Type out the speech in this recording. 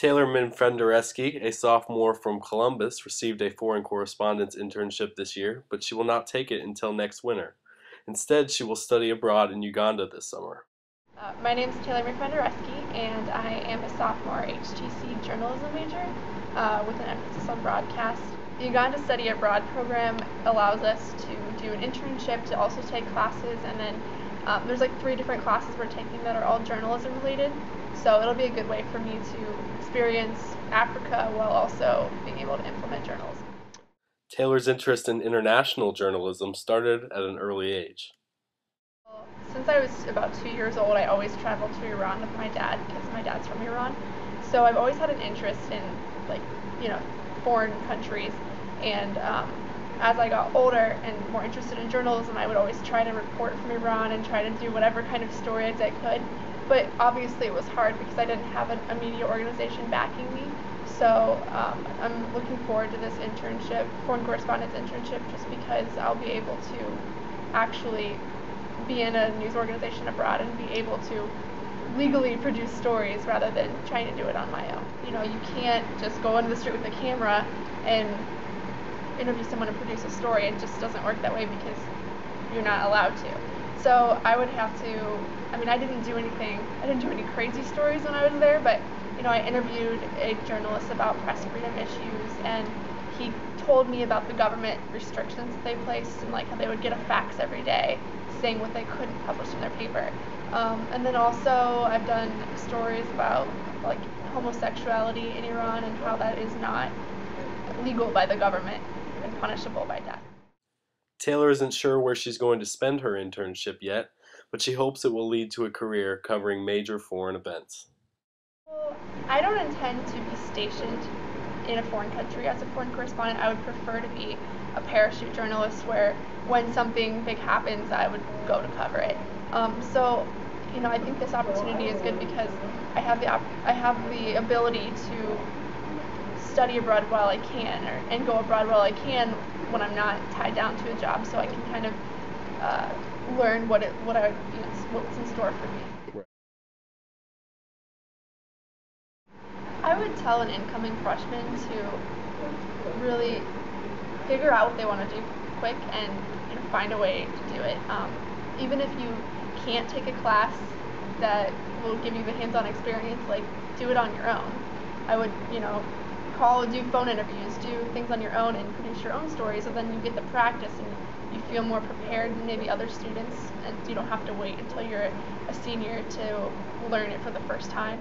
Taylor Minfendereski, a sophomore from Columbus, received a foreign correspondence internship this year, but she will not take it until next winter. Instead, she will study abroad in Uganda this summer. My name is Taylor McFendereski, and I am a sophomore HTC journalism major with an emphasis on broadcast. The Uganda Study Abroad program allows us to do an internship, to also take classes, and then there's like 3 different classes we're taking that are all journalism related. So it'll be a good way for me to experience Africa while also being able to implement journalism. Taylor's interest in international journalism started at an early age. Since I was about 2 years old, I always traveled to Iran with my dad because my dad's from Iran. So I've always had an interest in, like, foreign countries. And as I got older and more interested in journalism, I would always try to report from Iran and try to do whatever kind of stories I could. But obviously it was hard because I didn't have a media organization backing me. So I'm looking forward to this internship, foreign correspondence internship, just because I'll be able to actually be in a news organization abroad and be able to legally produce stories rather than trying to do it on my own. You can't just go into the street with a camera and interview someone and produce a story. It just doesn't work that way because you're not allowed to. So I would have to, I didn't do any crazy stories when I was there, but I interviewed a journalist about press freedom issues, and he told me about the government restrictions that they placed and like how they would get a fax every day saying what they couldn't publish in their paper. And then also I've done stories about like homosexuality in Iran and how that is not legal by the government and punishable by death. Taylor isn't sure where she's going to spend her internship yet, but she hopes it will lead to a career covering major foreign events. Well, I don't intend to be stationed in a foreign country as a foreign correspondent. I would prefer to be a parachute journalist where when something big happens, I would go to cover it. So, I think this opportunity is good because I have the ability to study abroad while I can, and go abroad while I can when I'm not tied down to a job. So I can kind of learn what's in store for me. I would tell an incoming freshman to really figure out what they want to do quick and find a way to do it. Even if you can't take a class that will give you the hands-on experience, like do it on your own. I would, do phone interviews, do things on your own and produce your own stories, so then you get the practice and you feel more prepared than maybe other students, and you don't have to wait until you're a senior to learn it for the first time.